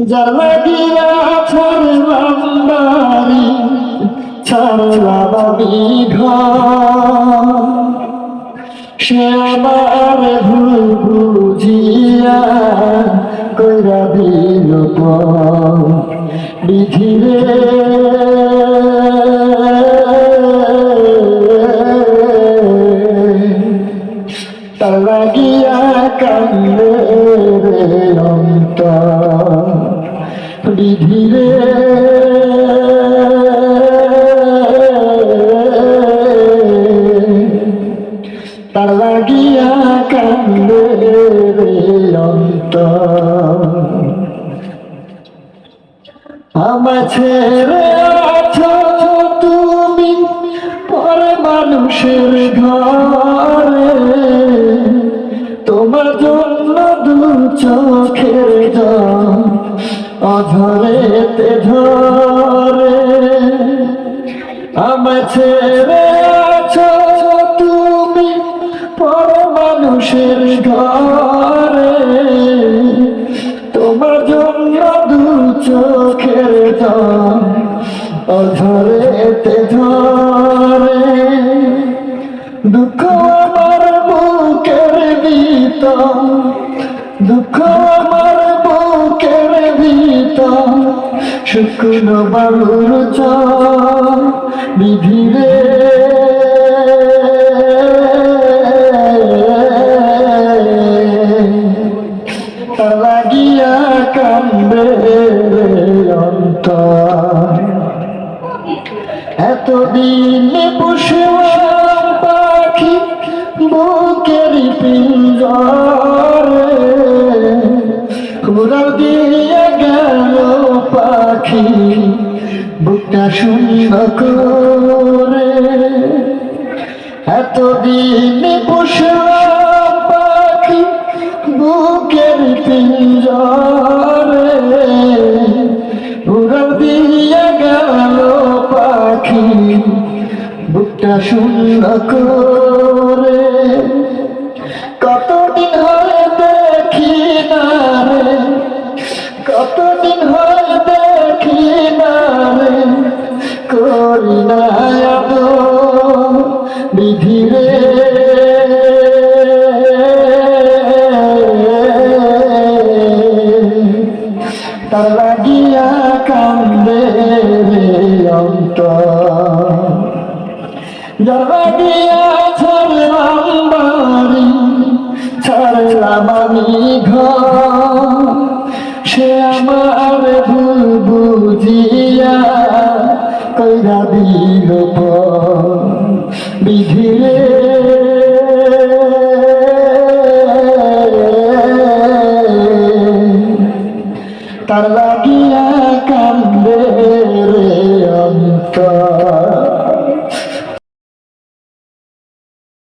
যার লাগিয়া ছাড়লাম বাড়ি, ছাড়লাম আমি ঘর, সে আমার ভুল বুঝিয়া কইরা দিল বিধিরে। তার লাগিয়া কান্দে রে অন্তর বিধিরে। তার লাগিয়া কান্দে রে অন্তর। আমার ছেড়ে আছো তুমি পর মানুষের ঘরে, তোমার জন্য দু চোখের জল অঝরেতে ঝরে। আমার ছেড়ে আছো তুমি পর মানুষের ঘরে, তোমার জন্য দু চোখের জল অঝরেতে ঝরে। দুঃখ আমার বুকের ভিতর, দুঃখ আমার বুকের ভিতর, শুকনো বালুর চর বিধিরে। তার লাগিয়া কান্দে রে অন্তর। এতদিন পুষলাম পাখি বুকের পিঞ্জরে, উড়াল দিয়ে গেল পাখি বুকটা শূন্য করে। এতদিন পুষলাম পাখি বুকের পিঞ্জরে, উড়াল দিয়ে গেল পাখি বুকটা শূন্য করে। কতদিন হয় দেখি না রে, কতদিন হয় দেখি না রে, করি না আদর বিধিরে। তার লাগিয়া কান্দে রে অন্তর। যার লাগিয়া ছাড়লাম বাড়ি, ছাড়লাম আমি ঘর, সে আমার ভুল বুঝিয়া কইরা দিল বিধিরে। তার লাগিয়া কান্দে রে অন্তর।